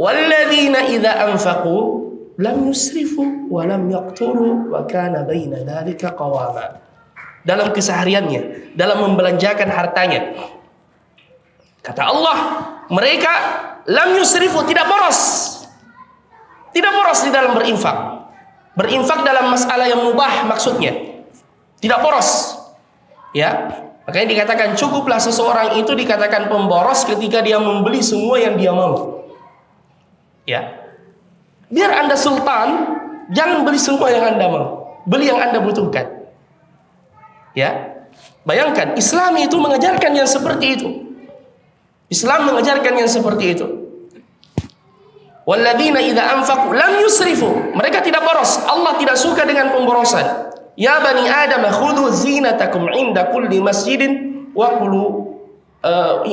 Walladzina idza anfaqu lam yusrifu wa lam yaqturu wa kana baina dzalika qawama. Dalam kesehariannya, dalam membelanjakan hartanya, kata Allah, mereka lam yusrifu, tidak boros. Tidak boros di dalam berinfak. Berinfak dalam masalah yang mubah maksudnya. Tidak boros. Ya, makanya dikatakan cukuplah seseorang itu dikatakan pemboros ketika dia membeli semua yang dia mau. Ya. Biar Anda sultan, jangan beli semua yang Anda mau. Beli yang Anda butuhkan. Ya. Bayangkan, Islam itu mengajarkan yang seperti itu. Islam mengajarkan yang seperti itu. Walladzina idza anfaqu lam yusrifu. Mereka tidak boros. Allah tidak suka dengan pemborosan. Ya bani Adam khudhu zinatakum inda kulli masjidin wa kulu.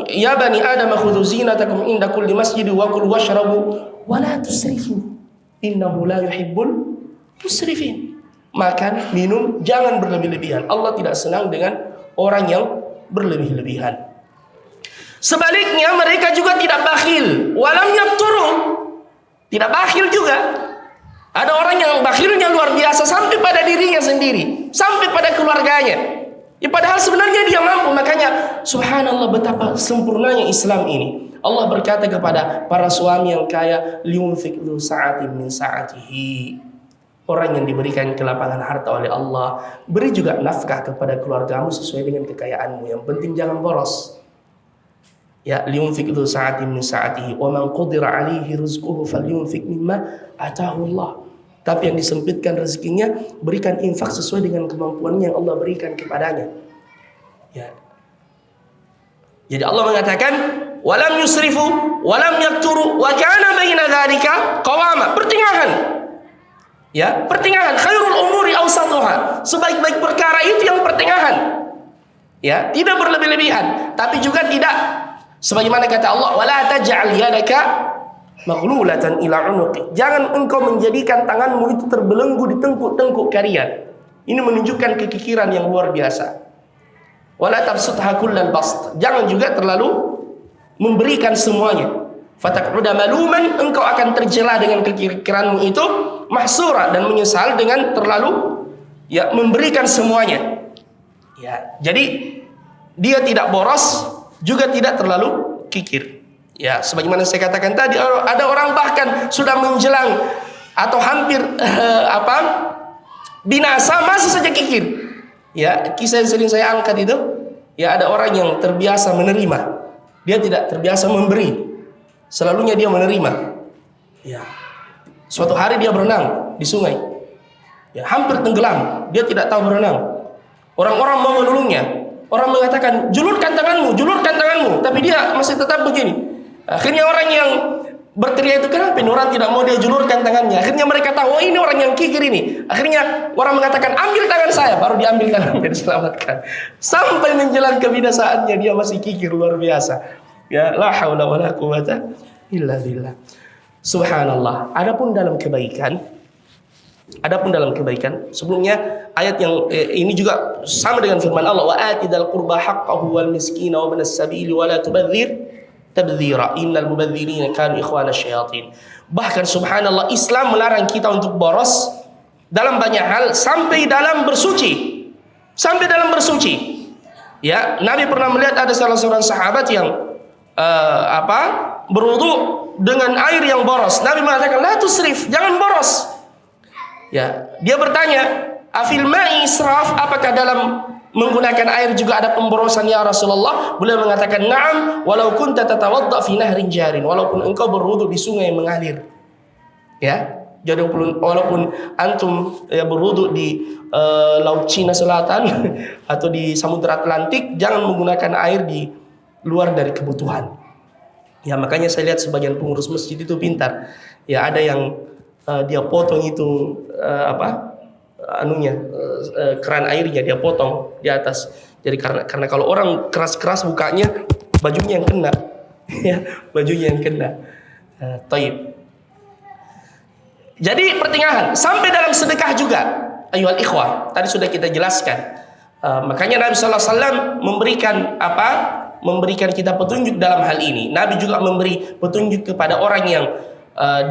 Ya bani Adam khudhu zinatakum inda kulli masjidin wa kulu washrabu wa la tusrifu. Innahu la yuhibbul musrifin. Makan, minum, jangan berlebih-lebihan. Allah tidak senang dengan orang yang berlebih-lebihan. Sebaliknya mereka juga tidak bakhil. Walam yakturu. Tidak bakhil juga. Ada orang yang bakhilnya luar biasa sampai pada dirinya sendiri, sampai pada keluarganya. Ya, padahal sebenarnya dia mampu. Makanya subhanallah betapa sempurnanya Islam ini. Allah berkata kepada para suami yang kaya, liunfik dzu sa'atin min sa'atihi. Orang yang diberikan kelapangan harta oleh Allah, beri juga nafkah kepada keluargamu sesuai dengan kekayaanmu. Yang penting jangan boros. Ya, liunfik dzu sa'atin min sa'atihi wa man qudira 'alaihi rizquhu falyunfik mimma ataahu Allah. Tapi yang disempitkan rezekinya, berikan infak sesuai dengan kemampuannya yang Allah berikan kepadanya. Ya. Jadi Allah mengatakan walam yusrifu walam yakturu wa kana baina dzalika qawama. Pertengahan. Ya, pertengahan. Khairul umuri awsatuha. Sebaik-baik perkara itu yang pertengahan. Ya, tidak berlebih-lebihan, tapi juga tidak sebagaimana kata Allah, wala taj'al yadaka maghlulatan ila unuqi. Jangan engkau menjadikan tanganmu itu terbelenggu di tengkuk-tengkuk kalian. Ini menunjukkan kekikiran yang luar biasa. Wala tabsutha kullal bast. Jangan juga terlalu memberikan semuanya. Fataq'uda maluman, engkau akan tercela dengan kekikiranmu itu, mahsura, dan menyesal dengan terlalu ya memberikan semuanya. Ya, jadi dia tidak boros, juga tidak terlalu kikir. Ya, sebagaimana saya katakan tadi, ada orang bahkan sudah menjelang atau hampir binasa masih saja kikir. Ya, kisah yang sering saya angkat itu, ya ada orang yang terbiasa menerima, dia tidak terbiasa memberi, selalunya dia menerima. Ya, suatu hari dia berenang di sungai, ya hampir tenggelam, dia tidak tahu berenang. Orang-orang mau menolongnya, orang mengatakan julurkan tanganmu, tapi dia masih tetap begini. Akhirnya orang yang berteriak itu, kenapa ini orang tidak mau dia julurkan tangannya? Akhirnya mereka tahu, oh ini orang yang kikir ini. Akhirnya orang mengatakan, ambil tangan saya. Baru diambil tangannya, diselamatkan. Sampai menjelang kebinasaannya dia masih kikir luar biasa. Ya, la haula wala quwata illa billah. Subhanallah. Adapun dalam kebaikan, sebelumnya ayat yang ini juga sama dengan firman Allah, wa atidal qurba haqqahu wal miskina wa ibnas sabili wa la tubadzir tabdzira innal mubadzirina kanu ikhwana syayatin. Bahkan subhanallah, Islam melarang kita untuk boros dalam banyak hal, sampai dalam bersuci. Ya, Nabi pernah melihat ada salah seorang sahabat yang berwudu dengan air yang boros. Nabi mengatakan la tusrif, jangan boros. Ya, dia bertanya, afil ma'i israf, apakah dalam menggunakan air juga ada pemborosan ya Rasulullah? Beliau mengatakan na'am, walau kunta tatawadda fi nahrin jarin, walaupun engkau berwudu di sungai yang mengalir. Ya, jadi walaupun antum ya berwudu di laut Cina Selatan atau di Samudra Atlantik, jangan menggunakan air di luar dari kebutuhan. Ya, makanya saya lihat sebagian pengurus masjid itu pintar. Ya, ada yang dia potong itu keran airnya dia potong di atas. Jadi karena kalau orang keras-keras bukanya, bajunya yang kena. Ya, bajunya yang kena. Taib. Jadi pertengahan, sampai dalam sedekah juga. Ayuhal ikhwah, tadi sudah kita jelaskan. Makanya Nabi sallallahu alaihi wasallam memberikan kita petunjuk dalam hal ini. Nabi juga memberi petunjuk kepada orang yang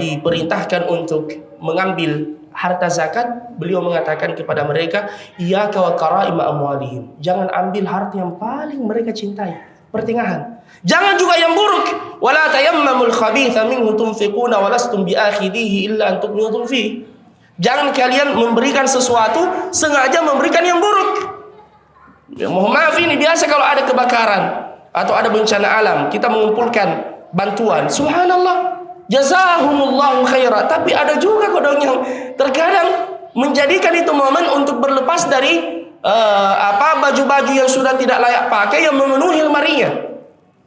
diperintahkan untuk mengambil harta zakat, beliau mengatakan kepada mereka, iyyaka wa karaima amwalihim. Jangan ambil harta yang paling mereka cintai, pertengahan. Jangan juga yang buruk. Wala tayammamul khabitha minhu tunfiquna wa lastum biakhidhihi illa an tughmidu fihi. Jangan kalian memberikan sesuatu sengaja memberikan yang buruk. Ya, mohon maaf, ini biasa kalau ada kebakaran atau ada bencana alam, kita mengumpulkan bantuan. Subhanallah, jazahumullahu khaira. Tapi ada juga kodong yang terkadang menjadikan itu momen untuk berlepas dari baju-baju yang sudah tidak layak pakai, yang memenuhi lemarinya.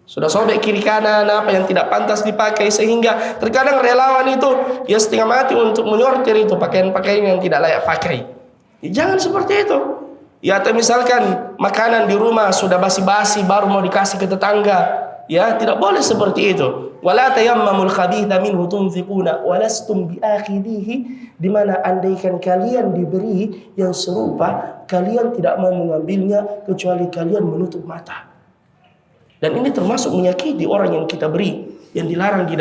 Sudah sobek kiri kanan apa yang tidak pantas dipakai, sehingga terkadang relawan itu ya setengah mati untuk menyortir itu pakaian-pakaian yang tidak layak pakai. Ya, jangan seperti itu. Ya, atau misalkan makanan di rumah sudah basi-basi baru mau dikasih ke tetangga. Ya, tidak boleh seperti itu. Wala tayammamul khabitha minhu tunfiquna wa lastum biakhidhihi, di mana andaikan kalian diberi yang serupa, kalian tidak mau mengambilnya kecuali kalian menutup mata. Dan ini termasuk menyakiti orang yang kita beri, yang dilarang di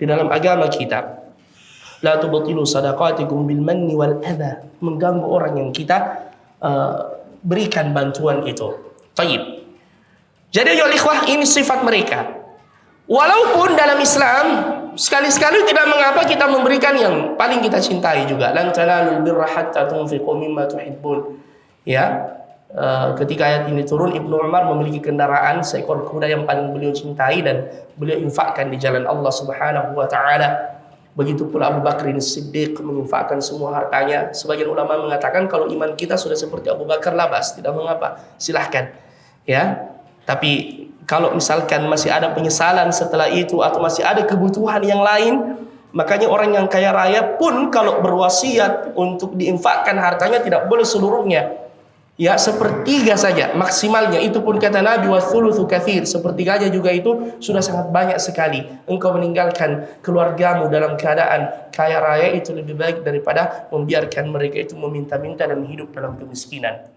dalam agama kita. La tubtilu sadaqatikum bil manni wal adha, mengganggu orang yang kita berikan bantuan itu. Taib. Jadi ya ikhwah, ini sifat mereka. Walaupun dalam Islam sekali-sekali tidak mengapa kita memberikan yang paling kita cintai juga. Lan tanalul birra hatta tunfiqu mimma tuhibbun. Ya. Ketika ayat ini turun, Ibnu Umar memiliki kendaraan, seekor kuda yang paling beliau cintai dan beliau infakkan di jalan Allah Subhanahu wa taala. Begitu pula Abu Bakar As-Siddiq menginfakkan semua hartanya. Sebagian ulama mengatakan kalau iman kita sudah seperti Abu Bakar, labas, tidak mengapa, silahkan. Ya. Tapi kalau misalkan masih ada penyesalan setelah itu atau masih ada kebutuhan yang lain, makanya orang yang kaya raya pun kalau berwasiat untuk diinfakkan hartanya tidak boleh seluruhnya. Ya, sepertiga saja maksimalnya. Itu pun kata Nabi, wathulutsu katsir, sepertiganya juga itu sudah sangat banyak sekali. Engkau meninggalkan keluargamu dalam keadaan kaya raya itu lebih baik daripada membiarkan mereka itu meminta-minta dan hidup dalam kemiskinan.